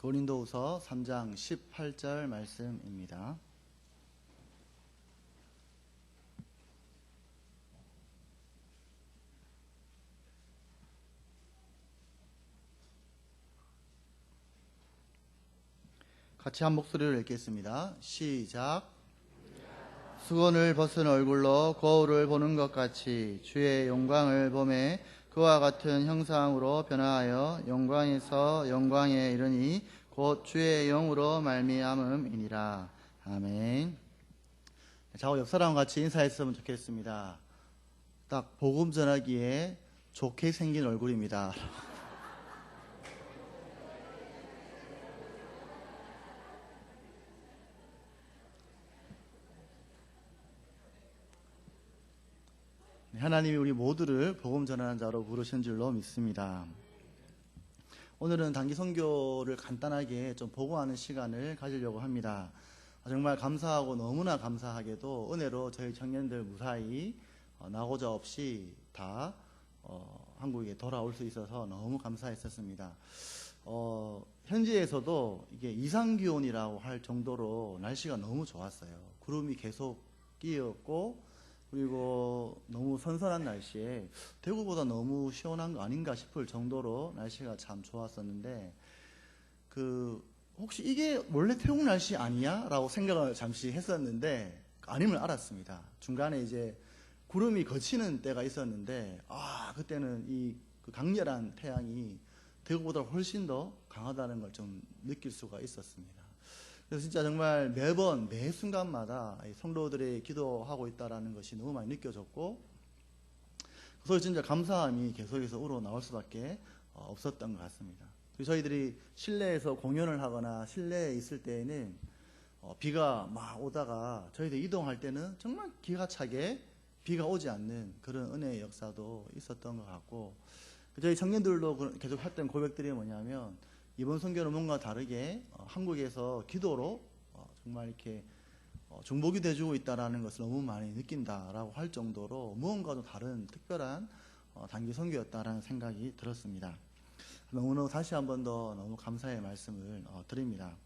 고린도후서 3장 18절 말씀입니다. 같이 한 목소리로 읽겠습니다. 시작. 수건을 벗은 얼굴로 거울을 보는 것 같이 주의 영광을 보매 그와 같은 형상으로 변화하여 영광에서 영광에 이르니 곧 주의 영으로 말미암음이니라. 아멘. 좌우 옆 사람과 같이 인사했으면 좋겠습니다. 딱 복음 전하기에 좋게 생긴 얼굴입니다. 하나님이 우리 모두를 복음 전하는 자로 부르신 줄로 믿습니다. 오늘은 단기 선교를 간단하게 좀 보고하는 시간을 가지려고 합니다. 정말 감사하고 너무나 감사하게도 은혜로 저희 청년들 무사히 나고자 없이 다 한국에 돌아올 수 있어서 너무 감사했었습니다. 현지에서도 이게 이상기온이라고 할 정도로 날씨가 너무 좋았어요. 구름이 계속 끼었고 그리고 너무 선선한 날씨에 대구보다 너무 시원한 거 아닌가 싶을 정도로 날씨가 참 좋았었는데 혹시 이게 원래 태국 날씨 아니야? 라고 생각을 잠시 했었는데 아님을 알았습니다. 중간에 이제 구름이 걷히는 때가 있었는데 그때는 이 강렬한 태양이 대구보다 훨씬 더 강하다는 걸 좀 느낄 수가 있었습니다. 그래서 진짜 정말 매번 매 순간마다 성도들이 기도하고 있다는 것이 너무 많이 느껴졌고 그래서 진짜 감사함이 계속해서 우러나올 수밖에 없었던 것 같습니다. 저희들이 실내에서 공연을 하거나 실내에 있을 때에는 비가 막 오다가 저희들 이동할 때는 정말 기가 차게 비가 오지 않는 그런 은혜의 역사도 있었던 것 같고 저희 청년들도 계속 했던 고백들이 뭐냐면 이번 선교는 뭔가 다르게 한국에서 기도로 정말 이렇게 중보기 돼주고 있다는 것을 너무 많이 느낀다라고 할 정도로 무언가도 다른 특별한 단기 선교였다라는 생각이 들었습니다. 너무너무 다시 한 번 더 너무 감사의 말씀을 드립니다.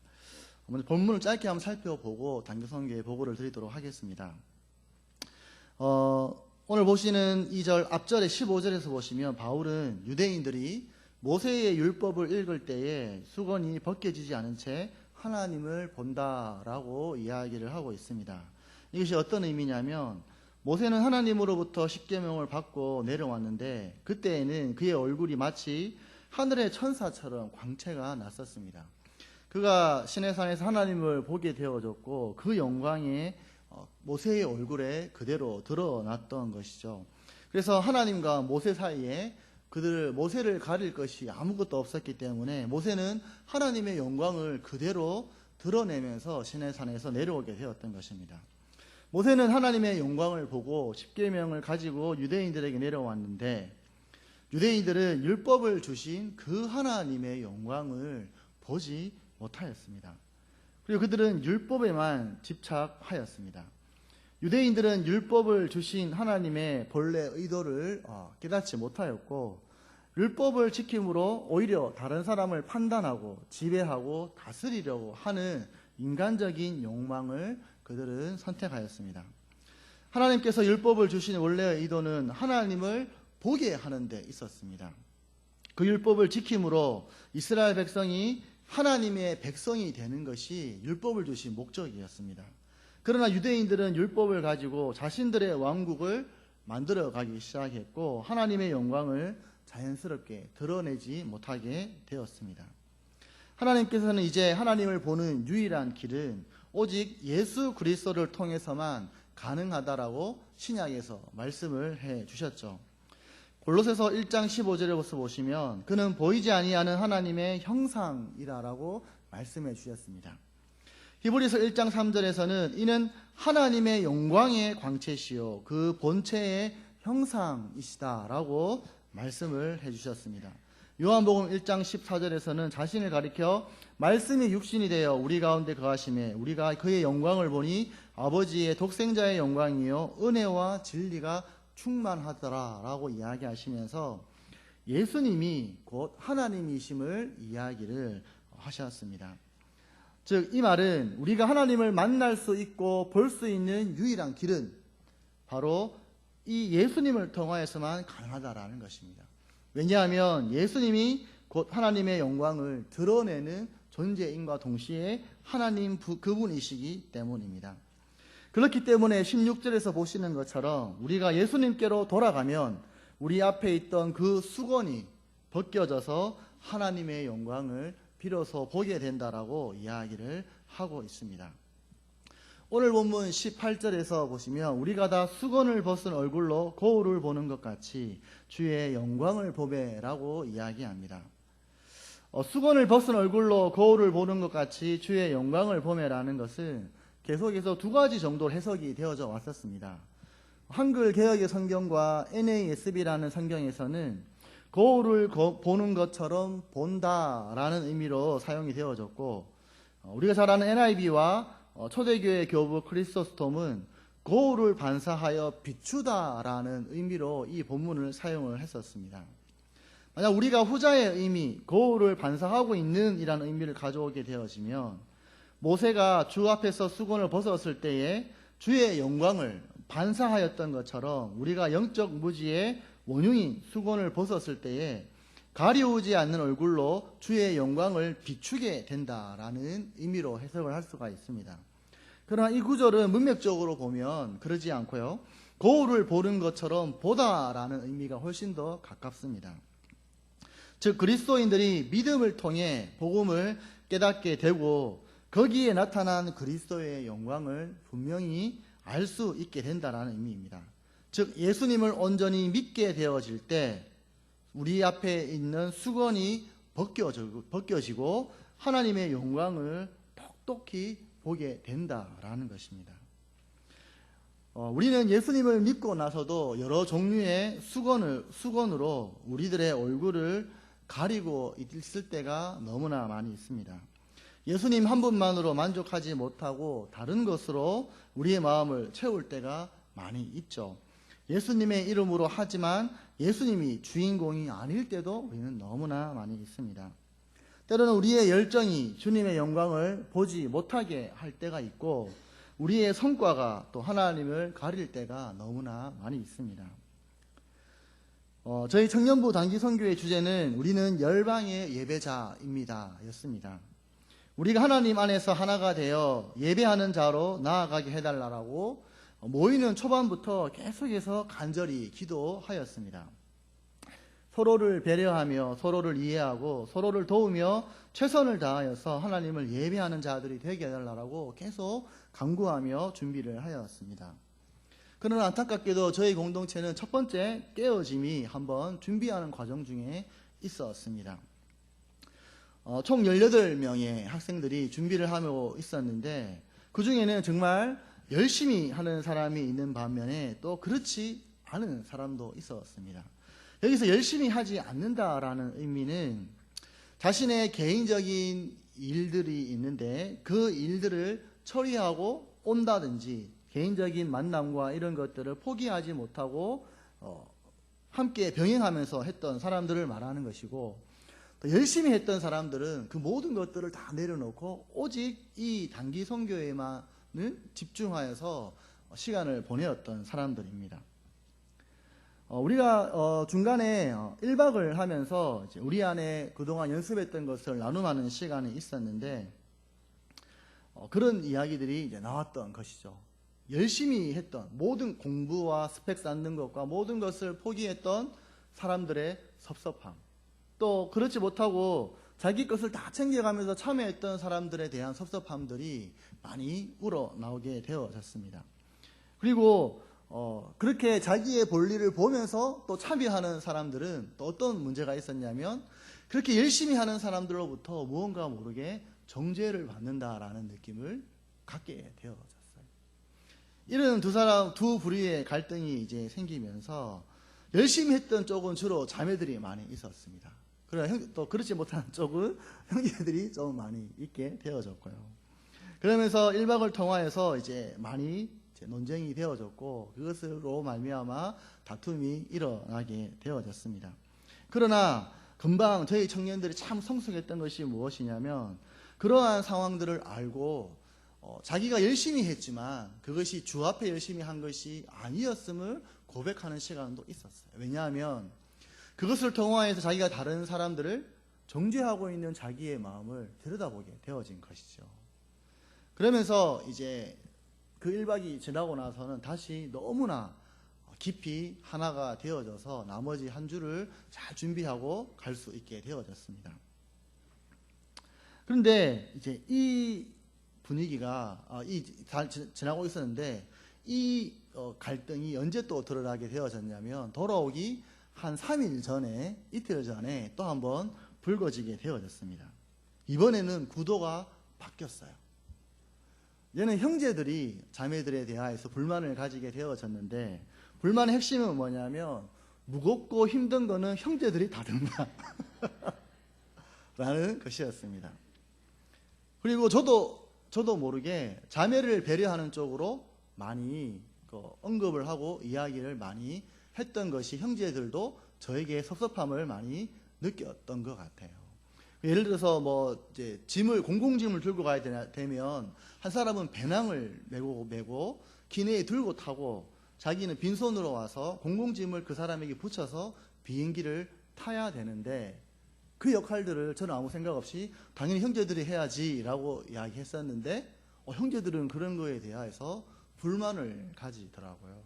먼저 본문을 짧게 한번 살펴보고 단기 선교의 보고를 드리도록 하겠습니다. 오늘 보시는 2절 앞절에 15절에서 보시면 바울은 유대인들이 모세의 율법을 읽을 때에 수건이 벗겨지지 않은 채 하나님을 본다라고 이야기를 하고 있습니다. 이것이 어떤 의미냐면 모세는 하나님으로부터 십계명을 받고 내려왔는데 그때에는 그의 얼굴이 마치 하늘의 천사처럼 광채가 났었습니다. 그가 시내산에서 하나님을 보게 되어졌고 그 영광이 모세의 얼굴에 그대로 드러났던 것이죠. 그래서 하나님과 모세 사이에 모세를 가릴 것이 아무것도 없었기 때문에 모세는 하나님의 영광을 그대로 드러내면서 시내산에서 내려오게 되었던 것입니다. 모세는 하나님의 영광을 보고 십계명을 가지고 유대인들에게 내려왔는데 유대인들은 율법을 주신 그 하나님의 영광을 보지 못하였습니다. 그리고 그들은 율법에만 집착하였습니다. 유대인들은 율법을 주신 하나님의 본래 의도를 깨닫지 못하였고 율법을 지킴으로 오히려 다른 사람을 판단하고 지배하고 다스리려고 하는 인간적인 욕망을 그들은 선택하였습니다. 하나님께서 율법을 주신 원래의 의도는 하나님을 보게 하는 데 있었습니다. 그 율법을 지킴으로 이스라엘 백성이 하나님의 백성이 되는 것이 율법을 주신 목적이었습니다. 그러나 유대인들은 율법을 가지고 자신들의 왕국을 만들어가기 시작했고 하나님의 영광을 자연스럽게 드러내지 못하게 되었습니다. 하나님께서는 이제 하나님을 보는 유일한 길은 오직 예수 그리스도를 통해서만 가능하다라고 신약에서 말씀을 해주셨죠. 골로새서 1장 15절에 보시면 그는 보이지 아니하는 하나님의 형상이라고 말씀해 주셨습니다. 히브리서 1장 3절에서는 이는 하나님의 영광의 광채시요 그 본체의 형상이시다라고 말씀을 해주셨습니다. 요한복음 1장 14절에서는 자신을 가리켜 말씀이 육신이 되어 우리 가운데 거하심에 우리가 그의 영광을 보니 아버지의 독생자의 영광이요 은혜와 진리가 충만하더라라고 이야기하시면서 예수님이 곧 하나님이심을 이야기를 하셨습니다. 즉, 이 말은 우리가 하나님을 만날 수 있고 볼 수 있는 유일한 길은 바로 이 예수님을 통하여서만 가능하다라는 것입니다. 왜냐하면 예수님이 곧 하나님의 영광을 드러내는 존재인과 동시에 하나님 그분이시기 때문입니다. 그렇기 때문에 16절에서 보시는 것처럼 우리가 예수님께로 돌아가면 우리 앞에 있던 그 수건이 벗겨져서 하나님의 영광을 비로소 보게 된다라고 이야기를 하고 있습니다. 오늘 본문 18절에서 보시면 우리가 다 수건을 벗은 얼굴로 거울을 보는 것 같이 주의 영광을 보배라고 이야기합니다. 수건을 벗은 얼굴로 거울을 보는 것 같이 주의 영광을 보매라는 것은 계속해서 두 가지 정도로 해석이 되어져 왔었습니다. 한글 개역의 성경과 NASB라는 성경에서는 거울을 보는 것처럼 본다라는 의미로 사용이 되어졌고, 우리가 잘 아는 NIV와 초대교회 교부 크리소스톰은 거울을 반사하여 비추다라는 의미로 이 본문을 사용을 했었습니다. 만약 우리가 후자의 의미, 거울을 반사하고 있는 이라는 의미를 가져오게 되어지면 모세가 주 앞에서 수건을 벗었을 때에 주의 영광을 반사하였던 것처럼 우리가 영적 무지의 원흉이 수건을 벗었을 때에 가리우지 않는 얼굴로 주의 영광을 비추게 된다라는 의미로 해석을 할 수가 있습니다. 그러나 이 구절은 문맥적으로 보면 그러지 않고요, 거울을 보는 것처럼 보다라는 의미가 훨씬 더 가깝습니다. 즉, 그리스도인들이 믿음을 통해 복음을 깨닫게 되고 거기에 나타난 그리스도의 영광을 분명히 알 수 있게 된다는 의미입니다. 즉, 예수님을 온전히 믿게 되어질 때 우리 앞에 있는 수건이 벗겨지고 하나님의 영광을 똑똑히 보게 된다라는 것입니다. 우리는 예수님을 믿고 나서도 여러 종류의 수건으로 우리들의 얼굴을 가리고 있을 때가 너무나 많이 있습니다. 예수님 한 분만으로 만족하지 못하고 다른 것으로 우리의 마음을 채울 때가 많이 있죠. 예수님의 이름으로 하지만 예수님이 주인공이 아닐 때도 우리는 너무나 많이 있습니다. 때로는 우리의 열정이 주님의 영광을 보지 못하게 할 때가 있고 우리의 성과가 또 하나님을 가릴 때가 너무나 많이 있습니다. 저희 청년부 단기 선교의 주제는 우리는 열방의 예배자입니다 였습니다. 우리가 하나님 안에서 하나가 되어 예배하는 자로 나아가게 해달라고 모이는 초반부터 계속해서 간절히 기도하였습니다. 서로를 배려하며 서로를 이해하고 서로를 도우며 최선을 다하여서 하나님을 예배하는 자들이 되게 해달라고 계속 간구하며 준비를 하였습니다. 그러나 안타깝게도 저희 공동체는 첫 번째 깨어짐이 한번 준비하는 과정 중에 있었습니다. 총 18명의 학생들이 준비를 하고 있었는데 그 중에는 정말 열심히 하는 사람이 있는 반면에 또 그렇지 않은 사람도 있었습니다. 여기서 열심히 하지 않는다라는 의미는 자신의 개인적인 일들이 있는데 그 일들을 처리하고 온다든지 개인적인 만남과 이런 것들을 포기하지 못하고 함께 병행하면서 했던 사람들을 말하는 것이고, 또 열심히 했던 사람들은 그 모든 것들을 다 내려놓고 오직 이 단기 선교에만 집중하여서 시간을 보내었던 사람들입니다. 우리가 중간에 1박을 하면서 이제 우리 안에 그동안 연습했던 것을 나눔하는 시간이 있었는데 그런 이야기들이 이제 나왔던 것이죠. 열심히 했던 모든 공부와 스펙 쌓는 것과 모든 것을 포기했던 사람들의 섭섭함, 또 그렇지 못하고 자기 것을 다 챙겨가면서 참여했던 사람들에 대한 섭섭함들이 많이 우러나오게 되어졌습니다. 그리고 그렇게 자기의 볼일을 보면서 또 참여하는 사람들은 또 어떤 문제가 있었냐면 그렇게 열심히 하는 사람들로부터 무언가 모르게 정죄를 받는다라는 느낌을 갖게 되어졌어요. 이런 두 부류의 갈등이 이제 생기면서 열심히 했던 쪽은 주로 자매들이 많이 있었습니다. 그러나 또 그렇지 못한 쪽은 형제들이 좀 많이 있게 되어졌고요. 그러면서 1박을 통하여서 이제 많이 논쟁이 되어졌고 그것으로 말미암아 다툼이 일어나게 되어졌습니다. 그러나 금방 저희 청년들이 참 성숙했던 것이 무엇이냐면 그러한 상황들을 알고 자기가 열심히 했지만 그것이 주 앞에 열심히 한 것이 아니었음을 고백하는 시간도 있었어요. 왜냐하면 그것을 통화해서 자기가 다른 사람들을 정죄하고 있는 자기의 마음을 들여다보게 되어진 것이죠. 그러면서 이제 그 1박이 지나고 나서는 다시 너무나 깊이 하나가 되어져서 나머지 한 주를 잘 준비하고 갈 수 있게 되어졌습니다. 그런데 이제 이 분위기가 지나고 있었는데 이 갈등이 언제 또 드러나게 되어졌냐면 돌아오기 한 3일 전에, 이틀 전에 또 한번 불거지게 되어졌습니다. 이번에는 구도가 바뀌었어요. 얘는 형제들이 자매들에 대하여서 불만을 가지게 되어졌는데 불만의 핵심은 뭐냐면 무겁고 힘든 거는 형제들이 다 든다 라는 것이었습니다. 그리고 저도 모르게 자매를 배려하는 쪽으로 많이 언급을 하고 이야기를 많이 했던 것이 형제들도 저에게 섭섭함을 많이 느꼈던 것 같아요. 예를 들어서 이제 공공짐을 들고 가야 되면 한 사람은 배낭을 메고 기내에 들고 타고 자기는 빈손으로 와서 공공짐을 그 사람에게 붙여서 비행기를 타야 되는데 그 역할들을 저는 아무 생각 없이 당연히 형제들이 해야지 라고 이야기했었는데 형제들은 그런 거에 대해서 불만을 가지더라고요.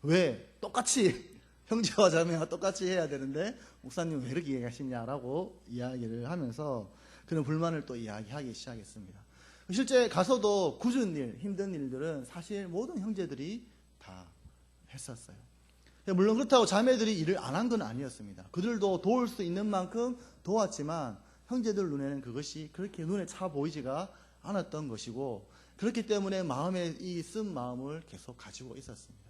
왜 똑같이 형제와 자매와 똑같이 해야 되는데 목사님 왜 이렇게 얘기하시냐라고 이야기를 하면서 그런 불만을 또 이야기하기 시작했습니다. 실제 가서도 굳은 일, 힘든 일들은 사실 모든 형제들이 다 했었어요. 물론 그렇다고 자매들이 일을 안 한 건 아니었습니다. 그들도 도울 수 있는 만큼 도왔지만 형제들 눈에는 그것이 그렇게 눈에 차 보이지가 않았던 것이고 그렇기 때문에 마음에 이 쓴 마음을 계속 가지고 있었습니다.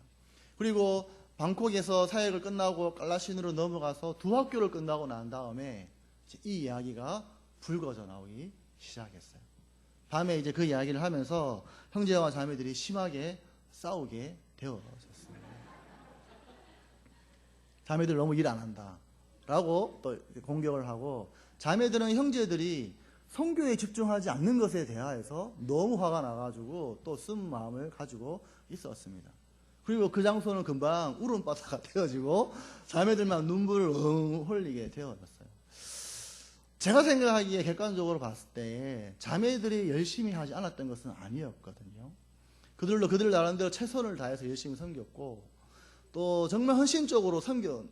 그리고 방콕에서 사역을 끝나고 깔라신으로 넘어가서 두 학교를 끝나고 난 다음에 이 이야기가 불거져 나오기 시작했어요. 밤에 이제 그 이야기를 하면서 형제와 자매들이 심하게 싸우게 되어졌습니다. 자매들 너무 일 안 한다 라고 또 공격을 하고 자매들은 형제들이 선교에 집중하지 않는 것에 대하여서 너무 화가 나가지고 또 쓴 마음을 가지고 있었습니다. 그리고 그 장소는 금방 울음바다가 되어지고 자매들만 눈물을 흘리게 되어졌어요. 제가 생각하기에 객관적으로 봤을 때 자매들이 열심히 하지 않았던 것은 아니었거든요. 그들도 그들 나름대로 최선을 다해서 열심히 섬겼고 또 정말 헌신적으로 섬겼습니다.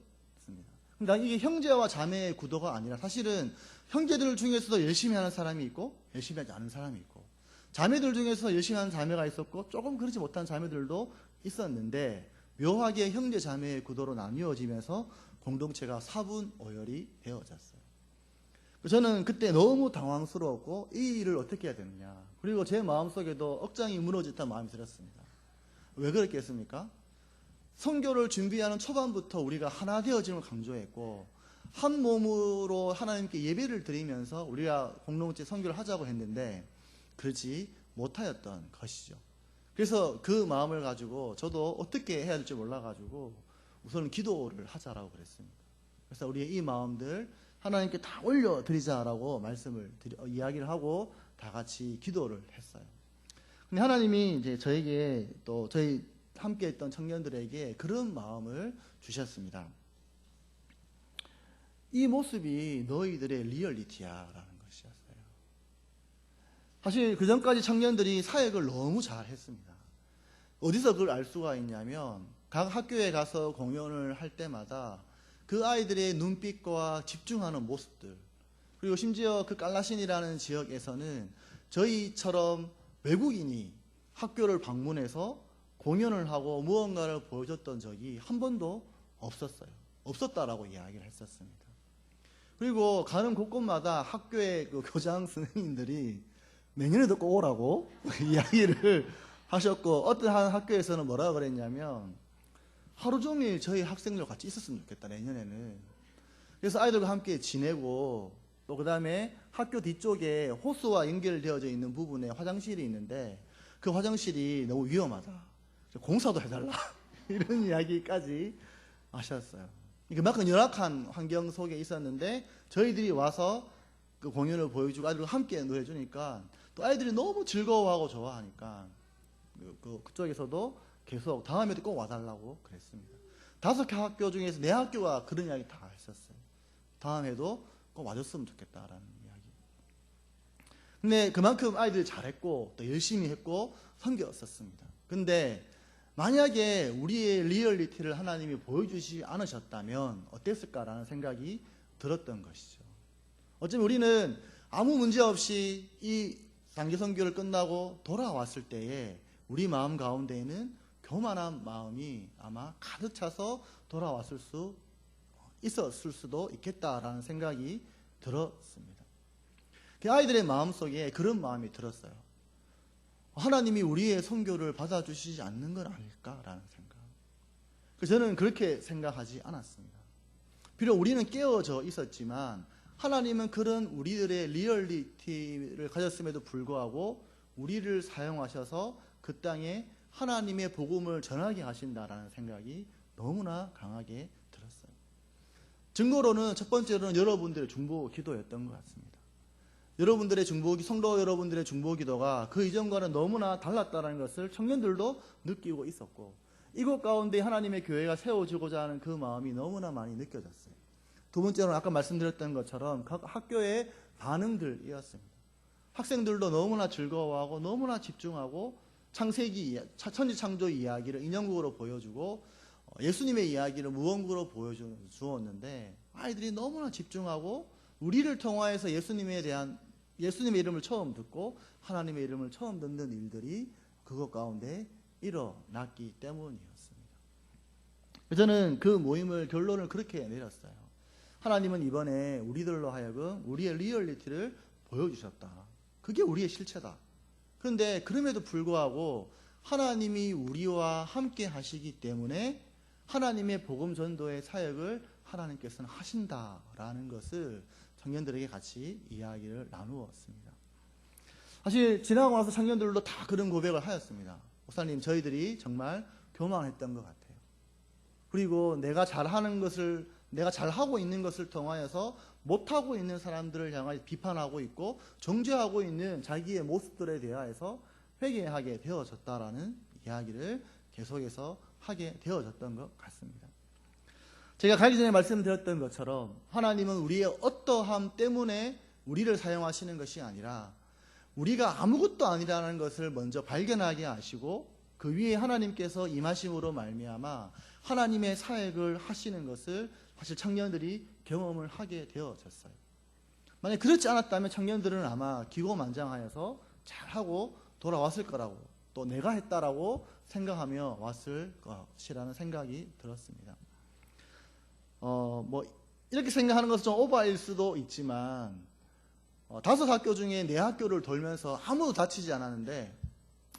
그러니까 이게 형제와 자매의 구도가 아니라 사실은 형제들 중에서도 열심히 하는 사람이 있고 열심히 하지 않은 사람이 있고 자매들 중에서 열심히 하는 자매가 있었고 조금 그렇지 못한 자매들도 있었는데 묘하게 형제 자매의 구도로 나뉘어지면서 공동체가 사분오열이 되어졌어요. 저는 그때 너무 당황스러웠고 이 일을 어떻게 해야 되느냐. 그리고 제 마음속에도 억장이 무너졌다는 마음이 들었습니다. 왜 그랬겠습니까? 선교를 준비하는 초반부터 우리가 하나 되어짐을 강조했고 한 몸으로 하나님께 예배를 드리면서 우리가 공동체 선교를 하자고 했는데 그렇지 못하였던 것이죠. 그래서 그 마음을 가지고 저도 어떻게 해야 될지 몰라가지고 우선 기도를 하자라고 그랬습니다. 그래서 우리의 이 마음들 하나님께 다 올려드리자라고 이야기를 하고 다 같이 기도를 했어요. 근데 하나님이 이제 저에게 또 저희 함께 했던 청년들에게 그런 마음을 주셨습니다. 이 모습이 너희들의 리얼리티야라는 것이었어요. 사실 그 전까지 청년들이 사역을 너무 잘했습니다. 어디서 그걸 알 수가 있냐면 각 학교에 가서 공연을 할 때마다 그 아이들의 눈빛과 집중하는 모습들 그리고 심지어 그 깔라신이라는 지역에서는 저희처럼 외국인이 학교를 방문해서 공연을 하고 무언가를 보여줬던 적이 한 번도 없었어요. 없었다라고 이야기를 했었습니다. 그리고 가는 곳곳마다 학교의 그 교장 선생님들이 내년에도 꼭 오라고 이야기를 하셨고 어떤 한 학교에서는 뭐라 그랬냐면 하루 종일 저희 학생들과 같이 있었으면 좋겠다 내년에는. 그래서 아이들과 함께 지내고 또 그 다음에 학교 뒤쪽에 호수와 연결되어져 있는 부분에 화장실이 있는데 그 화장실이 너무 위험하다. 공사도 해달라. 이런 이야기까지 하셨어요. 그만큼 열악한 환경 속에 있었는데 저희들이 와서 그 공연을 보여주고 아이들과 함께 노래해주니까 또 아이들이 너무 즐거워하고 좋아하니까 그쪽에서도 계속 다음에도 꼭 와달라고 그랬습니다. 5개 학교 중에서 4학교가 그런 이야기 다 했었어요. 다음에도 꼭 와줬으면 좋겠다라는 이야기. 근데 그만큼 아이들이 잘했고 또 열심히 했고 섬겼었습니다. 근데 만약에 우리의 리얼리티를 하나님이 보여주시지 않으셨다면 어땠을까라는 생각이 들었던 것이죠. 어쩌면 우리는 아무 문제 없이 이 단기 선교를 끝나고 돌아왔을 때에 우리 마음 가운데에는 교만한 마음이 아마 가득 차서 돌아왔을 수 있었을 수도 있겠다라는 생각이 들었습니다. 그 아이들의 마음속에 그런 마음이 들었어요. 하나님이 우리의 선교를 받아주시지 않는 건 아닐까라는 생각. 저는 그렇게 생각하지 않았습니다. 비록 우리는 깨어져 있었지만 하나님은 그런 우리들의 리얼리티를 가졌음에도 불구하고 우리를 사용하셔서 그 땅에 하나님의 복음을 전하게 하신다라는 생각이 너무나 강하게 들었어요. 증거로는 첫 번째로는 여러분들의 중보 기도였던 것 같습니다. 여러분들의 성도 여러분들의 중보 기도가 그 이전과는 너무나 달랐다는 것을 청년들도 느끼고 있었고 이곳 가운데 하나님의 교회가 세워지고자 하는 그 마음이 너무나 많이 느껴졌어요. 두 번째로는 아까 말씀드렸던 것처럼 각 학교의 반응들이었습니다. 학생들도 너무나 즐거워하고 너무나 집중하고 창세기, 천지창조 이야기를 인형극으로 보여주고 예수님의 이야기를 무언극으로 보여주었는데 아이들이 너무나 집중하고 우리를 통하여서 예수님의 이름을 처음 듣고 하나님의 이름을 처음 듣는 일들이 그것 가운데 일어났기 때문이었습니다. 저는 그 모임을 결론을 그렇게 내렸어요. 하나님은 이번에 우리들로 하여금 우리의 리얼리티를 보여주셨다. 그게 우리의 실체다. 그런데 그럼에도 불구하고 하나님이 우리와 함께 하시기 때문에 하나님의 복음 전도의 사역을 하나님께서는 하신다라는 것을 청년들에게 같이 이야기를 나누었습니다. 사실 지나고 나서 청년들도 다 그런 고백을 하였습니다. 목사님, 저희들이 정말 교만했던 것 같아요. 그리고 내가 잘하고 있는 것을 통하여서 못하고 있는 사람들을 향해 비판하고 있고 정죄하고 있는 자기의 모습들에 대하여서 회개하게 되어졌다라는 이야기를 계속해서 하게 되어졌던 것 같습니다. 제가 가기 전에 말씀드렸던 것처럼 하나님은 우리의 어떠함 때문에 우리를 사용하시는 것이 아니라 우리가 아무것도 아니라는 것을 먼저 발견하게 하시고 그 위에 하나님께서 임하심으로 말미암아 하나님의 사역을 하시는 것을 사실 청년들이 경험을 하게 되어졌어요. 만약 그렇지 않았다면 청년들은 아마 기고만장하여서 잘하고 돌아왔을 거라고 또 내가 했다라고 생각하며 왔을 것이라는 생각이 들었습니다. 이렇게 생각하는 것은 좀 오버일 수도 있지만 5학교 중에 4학교를 돌면서 아무도 다치지 않았는데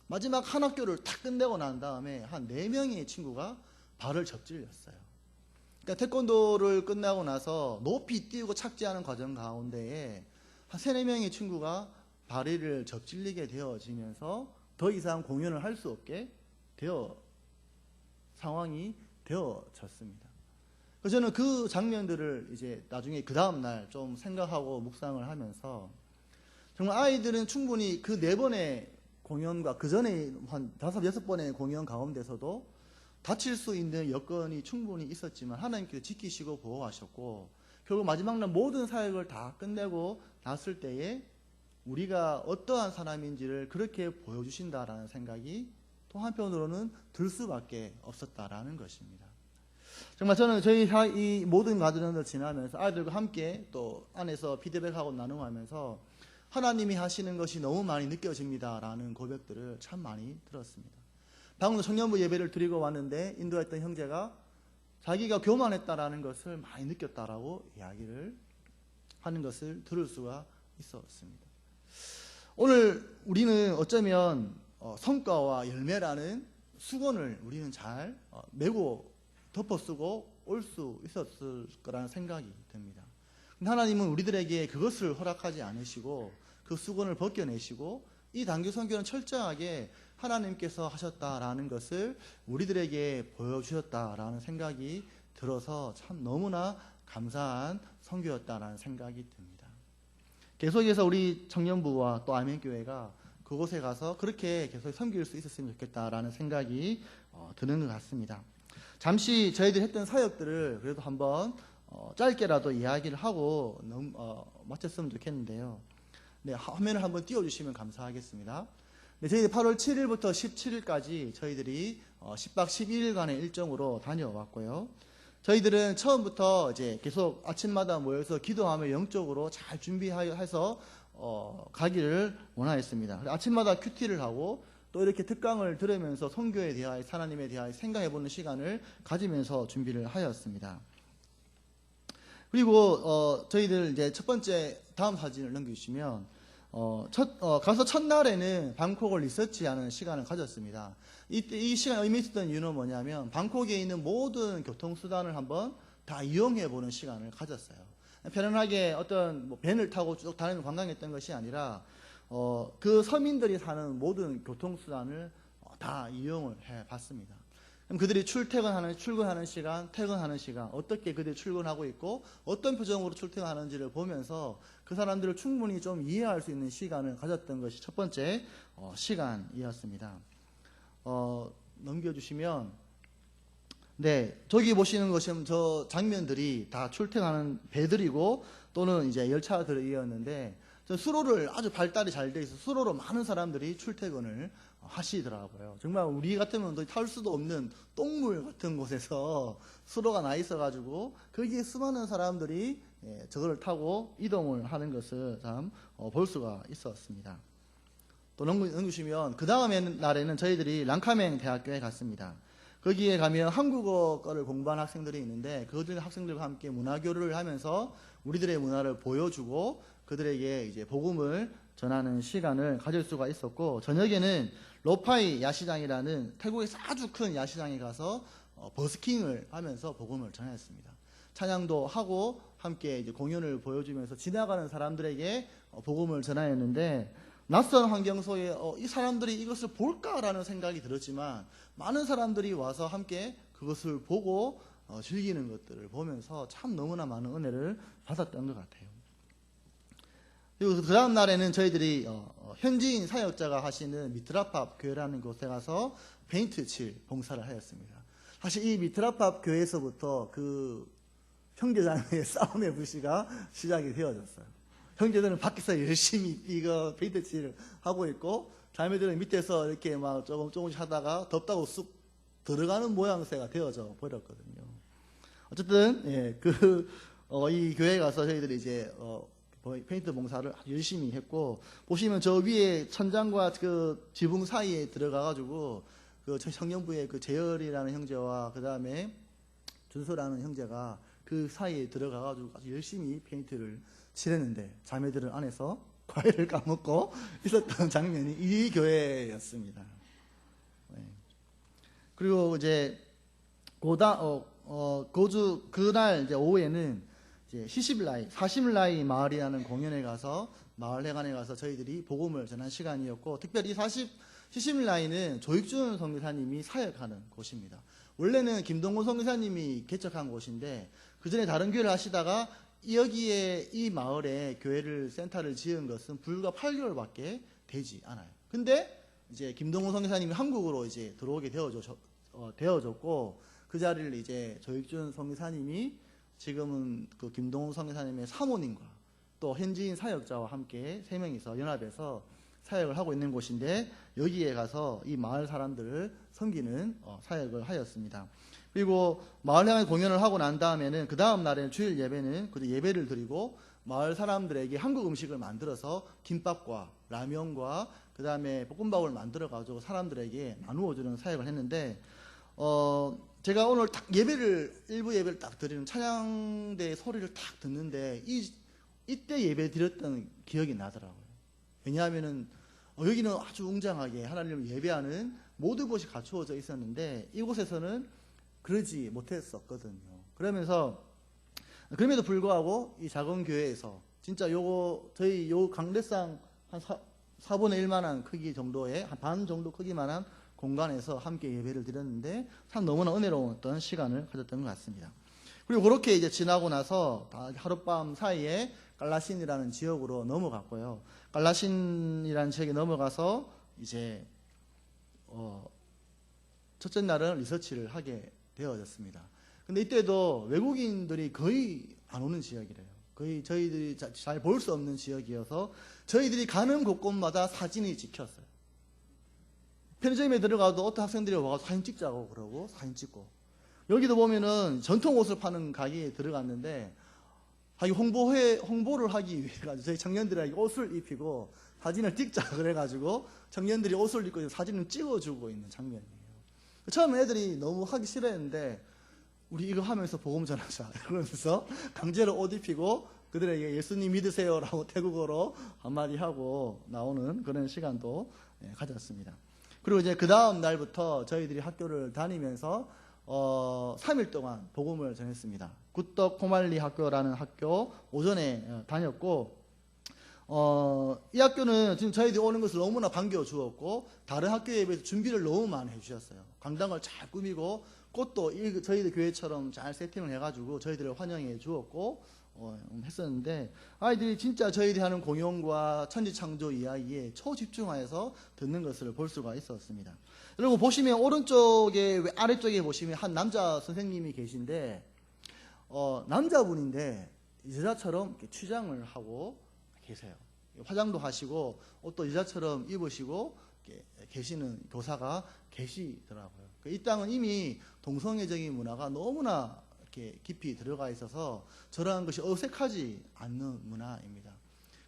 마지막 한 학교를 탁 끝내고 난 다음에 한 4명의 친구가 발을 접질렸어요. 그러니까 태권도를 끝나고 나서 높이 띄우고 착지하는 과정 가운데에 한 3, 4명의 친구가 발을 접질리게 되어지면서 더 이상 공연을 할 수 없게 상황이 되어졌습니다. 그래서 저는 그 장면들을 이제 나중에 그 다음날 좀 생각하고 묵상을 하면서 정말 아이들은 충분히 그 4번의 공연과 그 전에 한 5, 6번의 공연 가운데서도 다칠 수 있는 여건이 충분히 있었지만 하나님께서 지키시고 보호하셨고 결국 마지막 날 모든 사역을 다 끝내고 났을 때에 우리가 어떠한 사람인지를 그렇게 보여주신다라는 생각이 또 한편으로는 들 수밖에 없었다라는 것입니다. 정말 저는 저희 이 모든 과정을 지나면서 아이들과 함께 또 안에서 피드백하고 나누면서 하나님이 하시는 것이 너무 많이 느껴집니다라는 고백들을 참 많이 들었습니다. 방금 청년부 예배를 드리고 왔는데 인도했던 형제가 자기가 교만했다라는 것을 많이 느꼈다라고 이야기를 하는 것을 들을 수가 있었습니다. 오늘 우리는 어쩌면 성과와 열매라는 수건을 우리는 잘 메고 덮어쓰고 올 수 있었을 거라는 생각이 듭니다. 하나님은 우리들에게 그것을 허락하지 않으시고 그 수건을 벗겨내시고 이 단기 선교는 철저하게 하나님께서 하셨다라는 것을 우리들에게 보여주셨다라는 생각이 들어서 참 너무나 감사한 선교였다라는 생각이 듭니다. 계속해서 우리 청년부와 또 아멘교회가 그곳에 가서 그렇게 계속 섬길 수 있었으면 좋겠다라는 생각이 드는 것 같습니다. 잠시 저희들이 했던 사역들을 그래도 한번 짧게라도 이야기를 하고 마쳤으면 좋겠는데요. 네, 화면을 한번 띄워주시면 감사하겠습니다. 네, 저희들이 8월 7일부터 17일까지 저희들이 10박 11일간의 일정으로 다녀왔고요. 저희들은 처음부터 이제 계속 아침마다 모여서 기도하며 영적으로 잘 준비해서 가기를 원하였습니다. 아침마다 큐티를 하고 또 이렇게 특강을 들으면서 선교에 대하여 하나님에 대하여 생각해보는 시간을 가지면서 준비를 하였습니다. 그리고 저희들 이제 첫 번째 다음 사진을 넘겨주시면 가서 첫날에는 방콕을 리서치하는 시간을 가졌습니다. 이 시간 의미 있었던 이유는 뭐냐면 방콕에 있는 모든 교통수단을 한번 다 이용해보는 시간을 가졌어요. 편안하게 어떤 밴을 타고 쭉 다니는 관광했던 것이 아니라 그 서민들이 사는 모든 교통수단을 다 이용을 해봤습니다. 그럼 그들이 출근하는 시간, 퇴근하는 시간, 어떻게 그들이 출근하고 있고 어떤 표정으로 출퇴근하는지를 보면서 그 사람들을 충분히 좀 이해할 수 있는 시간을 가졌던 것이 첫 번째 시간이었습니다. 넘겨주시면 네, 저기 보시는 것은 저 장면들이 다 출퇴근하는 배들이고 또는 이제 열차들이었는데 수로를 아주 발달이 잘 돼 있어 수로로 많은 사람들이 출퇴근을 하시더라고요. 정말 우리 같으면 탈 수도 없는 똥물 같은 곳에서 수로가 나 있어가지고 거기에 수많은 사람들이 저거를 타고 이동을 하는 것을 참 볼 수가 있었습니다. 또 넘기시면 그 다음 날에는 저희들이 랑카맹 대학교에 갔습니다. 거기에 가면 한국어 거를 공부하는 학생들이 있는데 그들 학생들과 함께 문화교류를 하면서 우리들의 문화를 보여주고 그들에게 이제 복음을 전하는 시간을 가질 수가 있었고, 저녁에는 로파이 야시장이라는 태국에서 아주 큰 야시장에 가서 버스킹을 하면서 복음을 전했습니다. 찬양도 하고 함께 이제 공연을 보여주면서 지나가는 사람들에게 복음을 전하였는데, 낯선 환경 속에 이 사람들이 이것을 볼까라는 생각이 들었지만 많은 사람들이 와서 함께 그것을 보고 즐기는 것들을 보면서 참 너무나 많은 은혜를 받았던 것 같아요. 그리고 그 다음 날에는 저희들이 현지인 사역자가 하시는 미트라팝 교회라는 곳에 가서 페인트 칠 봉사를 하였습니다. 사실 이 미트라팝 교회에서부터 그 형제자매의 싸움의 불씨가 시작이 되어졌어요. 형제들은 밖에서 열심히 이거 페인트 칠을 하고 있고 자매들은 밑에서 이렇게 막 조금씩 하다가 덥다고 쑥 들어가는 모양새가 되어져 버렸거든요. 어쨌든 이 교회에 가서 저희들이 이제 페인트 봉사를 열심히 했고, 보시면 저 위에 천장과 그 지붕 사이에 들어가가지고 그 청년부의 그 재열이라는 형제와 그 다음에 준서라는 형제가 그 사이에 들어가가지고 아주 열심히 페인트를 칠했는데 자매들은 안에서 과일을 까먹고 있었던 장면이 이 교회였습니다. 네. 그리고 이제 그날 이제 오후에는 이제 시시블라이, 40라이 마을이라는 공연에 가서 마을회관에 가서 저희들이 복음을 전한 시간이었고, 특별히 시시블라이는 조익준 선교사님이 사역하는 곳입니다. 원래는 김동곤 선교사님이 개척한 곳인데 그 전에 다른 교회를 하시다가 여기에 이 마을에 교회를 센터를 지은 것은 불과 8개월밖에 되지 않아요. 근데 이제 김동곤 선교사님이 한국으로 이제 들어오게 되어졌고 그 자리를 이제 조익준 선교사님이 지금은 그 김동훈 선교사님의 사모님과 또 현지인 사역자와 함께 3명이서 연합해서 사역을 하고 있는 곳인데 여기에 가서 이 마을 사람들을 섬기는 사역을 하였습니다. 그리고 마을회관 공연을 하고 난 다음에는 그 다음 날에는 주일 예배는 그 예배를 드리고 마을 사람들에게 한국 음식을 만들어서 김밥과 라면과 그 다음에 볶음밥을 만들어 가지고 사람들에게 나누어 주는 사역을 했는데 제가 오늘 딱 일부 예배를 딱 드리는 찬양대 소리를 딱 듣는데 이때 예배 드렸던 기억이 나더라고요. 왜냐하면은 여기는 아주 웅장하게 하나님을 예배하는 모든 것이 갖추어져 있었는데 이곳에서는 그러지 못했었거든요. 그럼에도 불구하고 이 작은 교회에서 진짜 저희 강대상 한 4분의 1만한 크기 정도의 한 반 정도 크기만한 공간에서 함께 예배를 드렸는데 참 너무나 은혜로웠던 시간을 가졌던 것 같습니다. 그리고 그렇게 이제 지나고 나서 하룻밤 사이에 깔라신이라는 지역으로 넘어갔고요. 깔라신이라는 지역에 넘어가서 이제 첫째 날은 리서치를 하게 되어졌습니다. 근데 이때도 외국인들이 거의 안 오는 지역이래요. 거의 저희들이 잘 볼 수 없는 지역이어서 저희들이 가는 곳곳마다 사진이 찍혔어요. 편의점에 들어가도 어떤 학생들이 와서 사진 찍자고 그러고 사진 찍고, 여기도 보면은 전통 옷을 파는 가게에 들어갔는데 홍보를 하기 위해 가지고 저희 청년들에게 옷을 입히고 사진을 찍자 그래가지고 청년들이 옷을 입고 사진을 찍어주고 있는 장면이에요. 처음에 애들이 너무 하기 싫어했는데 우리 이거 하면서 복음 전하자 그러면서 강제로 옷 입히고 그들에게 예수님 믿으세요라고 태국어로 한마디 하고 나오는 그런 시간도 가졌습니다. 그리고 이제 그 다음 날부터 저희들이 학교를 다니면서 3일 동안 복음을 전했습니다. 굿덕 코말리 학교라는 학교 오전에 다녔고, 이 학교는 지금 저희들이 오는 것을 너무나 반겨 주었고 다른 학교에 비해서 준비를 너무 많이 해주셨어요. 강당을 잘 꾸미고 꽃도 저희들 교회처럼 잘 세팅을 해가지고 저희들을 환영해 주었고 했었는데, 아이들이 진짜 저희들이 하는 공연과 천지창조 이야기에 초집중하여서 듣는 것을 볼 수가 있었습니다. 여러분 보시면 오른쪽에 아래쪽에 보시면 한 남자 선생님이 계신데 남자분인데 여자처럼 이렇게 취장을 하고 계세요. 화장도 하시고 옷도 여자처럼 입으시고 계시는 교사가 계시더라고요. 이 땅은 이미 동성애적인 문화가 너무나 이렇게 깊이 들어가 있어서 저러한 것이 어색하지 않는 문화입니다.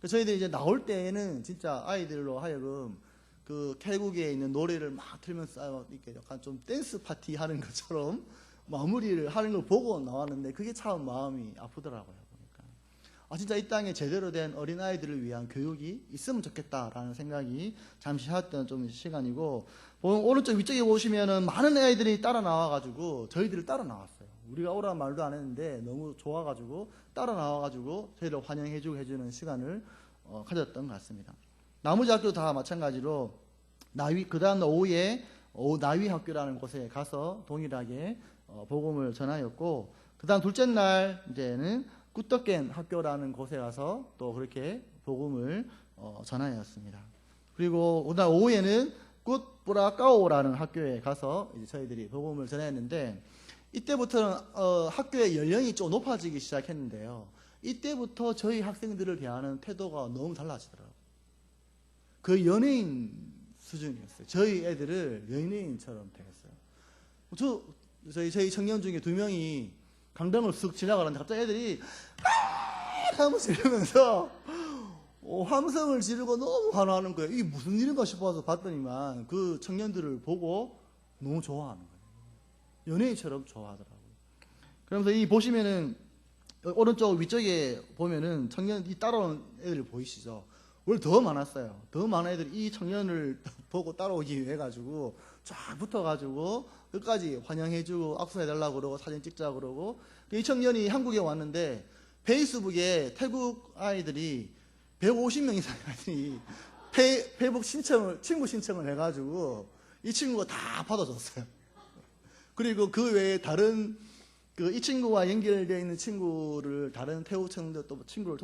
저희들이 이제 나올 때에는 진짜 아이들로 하여금 그 태국에 있는 노래를 막 틀면서 이렇게 약간 좀 댄스 파티 하는 것처럼 마무리를 하는 걸 보고 나왔는데 그게 참 마음이 아프더라고요. 보니까 진짜 이 땅에 제대로 된 어린아이들을 위한 교육이 있으면 좋겠다라는 생각이 잠시 했던 좀 시간이고, 오른쪽 위쪽에 보시면은 많은 아이들이 따라 나와가지고 저희들을 따라 나왔어요. 우리가 오라는 말도 안 했는데 너무 좋아가지고 따라 나와가지고 저희를 환영해주고 해주는 시간을 가졌던 것 같습니다. 나머지 학교도 다 마찬가지로 그 다음 오후에 나위 학교라는 곳에 가서 동일하게 복음을 전하였고, 그 다음 둘째 날 이제는 굿덕겐 학교라는 곳에 가서 또 그렇게 복음을 전하였습니다. 그리고 오늘 오후에는 굿브라까오라는 학교에 가서 이제 저희들이 복음을 전했는데, 이때부터는 학교의 연령이 좀 높아지기 시작했는데요. 이때부터 저희 학생들을 대하는 태도가 너무 달라지더라고요. 그 연예인 수준이었어요. 저희 애들을 연예인처럼 대했어요. 저희 청년 중에 2명이 강당을 쓱 지나가는데 갑자기 애들이 하면서 이러면서 함성을 지르고 너무 환호하는 거예요. 이게 무슨 일인가 싶어서 봤더니만 그 청년들을 보고 너무 좋아하는 거예요. 연예인처럼 좋아하더라고요. 그러면서 이 보시면은 오른쪽 위쪽에 보면은 청년이 따라오는 애들 보이시죠? 원래 더 많았어요. 더 많은 애들이 이 청년을 보고 따라오기 위해 가지고 쫙 붙어가지고 끝까지 환영해주고 악수해달라고 그러고 사진 찍자고 그러고, 이 청년이 한국에 왔는데 페이스북에 태국 아이들이 150명 이상의 아이들이 페이북 친구 신청을 해가지고 이 친구가 다 받아줬어요. 그리고 그 외에 다른 이 친구와 연결되어 있는 친구를 다른 태국 청년들 또 친구를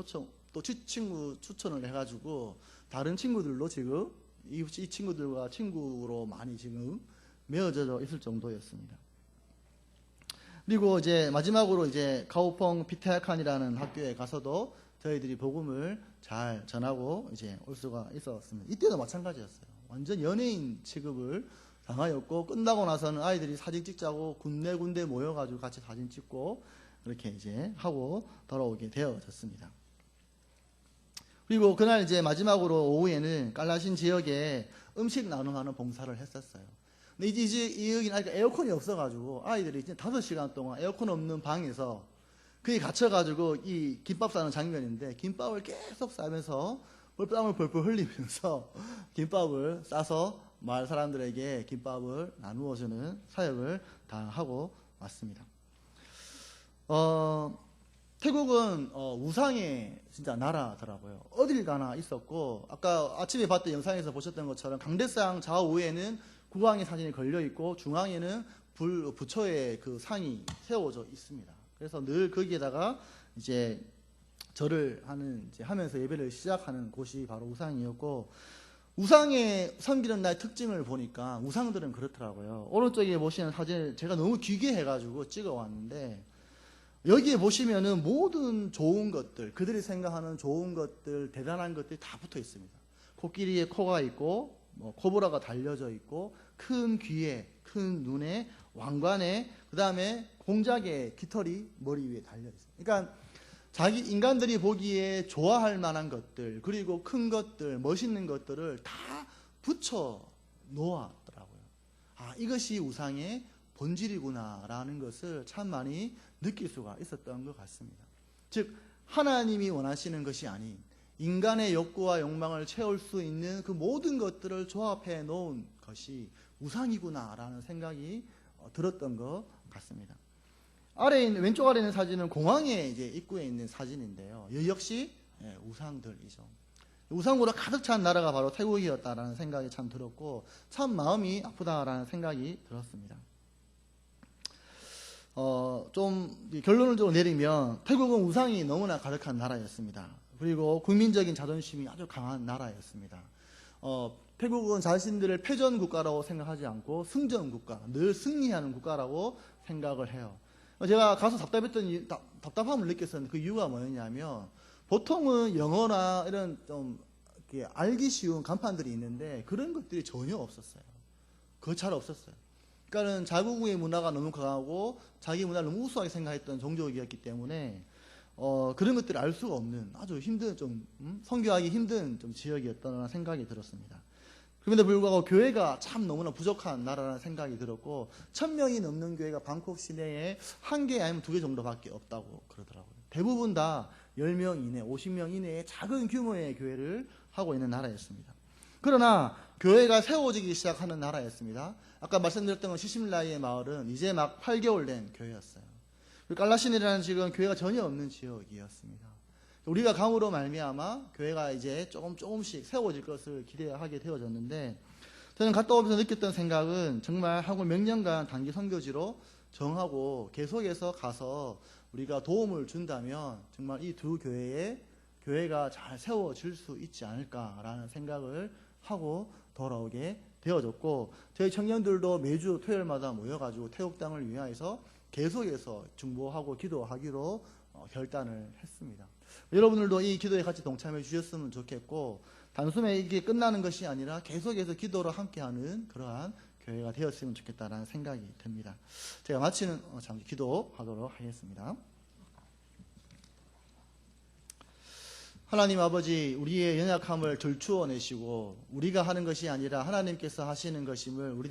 친구 추천을 해가지고 다른 친구들도 지금 이 친구들과 친구로 많이 지금 맺어져 있을 정도였습니다. 그리고 이제 마지막으로 이제 가오펑 피테아칸이라는 학교에 가서도 저희들이 복음을 잘 전하고 이제 올 수가 있었습니다. 이때도 마찬가지였어요. 완전 연예인 취급을 당하였고, 끝나고 나서는 아이들이 사진 찍자고 군데군데 모여가지고 같이 사진 찍고 그렇게 이제 하고 돌아오게 되어졌습니다. 그리고 그날 이제 마지막으로 오후에는 깔라신 지역에 음식 나눔하는 봉사를 했었어요. 근데 이제 여기는 아직 에어컨이 없어가지고 아이들이 이제 5시간 동안 에어컨 없는 방에서 그게 갇혀가지고 이 김밥 싸는 장면인데 김밥을 계속 싸면서 땀을 벌벌 흘리면서 김밥을 싸서 마을 사람들에게 김밥을 나누어주는 사역을 다 하고 왔습니다. 태국은 우상의 진짜 나라더라고요. 어딜 가나 있었고, 아까 아침에 봤던 영상에서 보셨던 것처럼 강대상 좌우에는 국왕의 사진이 걸려 있고 중앙에는 부처의 그 상이 세워져 있습니다. 그래서 늘 거기에다가 이제 절을 하는, 이제 하면서 예배를 시작하는 곳이 바로 우상이었고, 우상의 섬기는 날 특징을 보니까 우상들은 그렇더라고요. 오른쪽에 보시는 사진을 제가 너무 귀게 해가지고 찍어 왔는데, 여기에 보시면은 모든 좋은 것들, 그들이 생각하는 좋은 것들, 대단한 것들이 다 붙어 있습니다. 코끼리에 코가 있고, 코브라가 달려져 있고, 큰 귀에, 큰 눈에, 왕관에, 그 다음에 공작의 깃털이 머리 위에 달려 있어요. 그러니까 자기 인간들이 보기에 좋아할 만한 것들, 그리고 큰 것들, 멋있는 것들을 다 붙여 놓았더라고요. 아, 이것이 우상의 본질이구나라는 것을 참 많이 느낄 수가 있었던 것 같습니다. 즉, 하나님이 원하시는 것이 아닌 인간의 욕구와 욕망을 채울 수 있는 그 모든 것들을 조합해 놓은 것이 우상이구나라는 생각이 들었던 것 같습니다. 왼쪽 아래 있는 사진은 공항에 이제 입구에 있는 사진인데요. 이 역시 우상들이죠. 우상으로 가득 찬 나라가 바로 태국이었다라는 생각이 참 들었고, 참 마음이 아프다라는 생각이 들었습니다. 좀 결론을 좀 내리면 태국은 우상이 너무나 가득한 나라였습니다. 그리고 국민적인 자존심이 아주 강한 나라였습니다. 태국은 자신들을 패전 국가라고 생각하지 않고 승전 국가, 늘 승리하는 국가라고 생각을 해요. 제가 가서 답답함을 느꼈었는데 그 이유가 뭐였냐면, 보통은 영어나 이런 좀 이렇게 알기 쉬운 간판들이 있는데 그런 것들이 전혀 없었어요. 그거 잘 없었어요. 그러니까는 자국의 문화가 너무 강하고 자기 문화를 너무 우수하게 생각했던 종족이었기 때문에 그런 것들을 알 수가 없는 아주 힘든, 좀 선교하기 힘든 좀 지역이었다는 생각이 들었습니다. 그런데 불구하고 교회가 참 너무나 부족한 나라라는 생각이 들었고, 1000명이 넘는 교회가 방콕 시내에 1개 아니면 2개 정도밖에 없다고 그러더라고요. 대부분 다 10명 이내, 50명 이내의 작은 규모의 교회를 하고 있는 나라였습니다. 그러나 교회가 세워지기 시작하는 나라였습니다. 아까 말씀드렸던 건 시심라이의 마을은 이제 막 8개월 된 교회였어요. 깔라신이라는 지역은 교회가 전혀 없는 지역이었습니다. 우리가 감으로 말미암아 교회가 이제 조금씩 세워질 것을 기대하게 되어졌는데, 저는 갔다 오면서 느꼈던 생각은 정말 한국 몇 년간 단기 선교지로 정하고 계속해서 가서 우리가 도움을 준다면 정말 이 두 교회가 잘 세워질 수 있지 않을까라는 생각을 하고 돌아오게 되어졌고, 저희 청년들도 매주 토요일마다 모여가지고 태국 땅을 위하여서 계속해서 중보하고 기도하기로 결단을 했습니다. 여러분들도 이 기도에 같이 동참해 주셨으면 좋겠고, 단숨에 이게 끝나는 것이 아니라 계속해서 기도로 함께하는 그러한 교회가 되었으면 좋겠다는 생각이 듭니다. 제가 마치는 잠시 기도하도록 하겠습니다. 하나님 아버지, 우리의 연약함을 들추어내시고 우리가 하는 것이 아니라 하나님께서 하시는 것임을 우리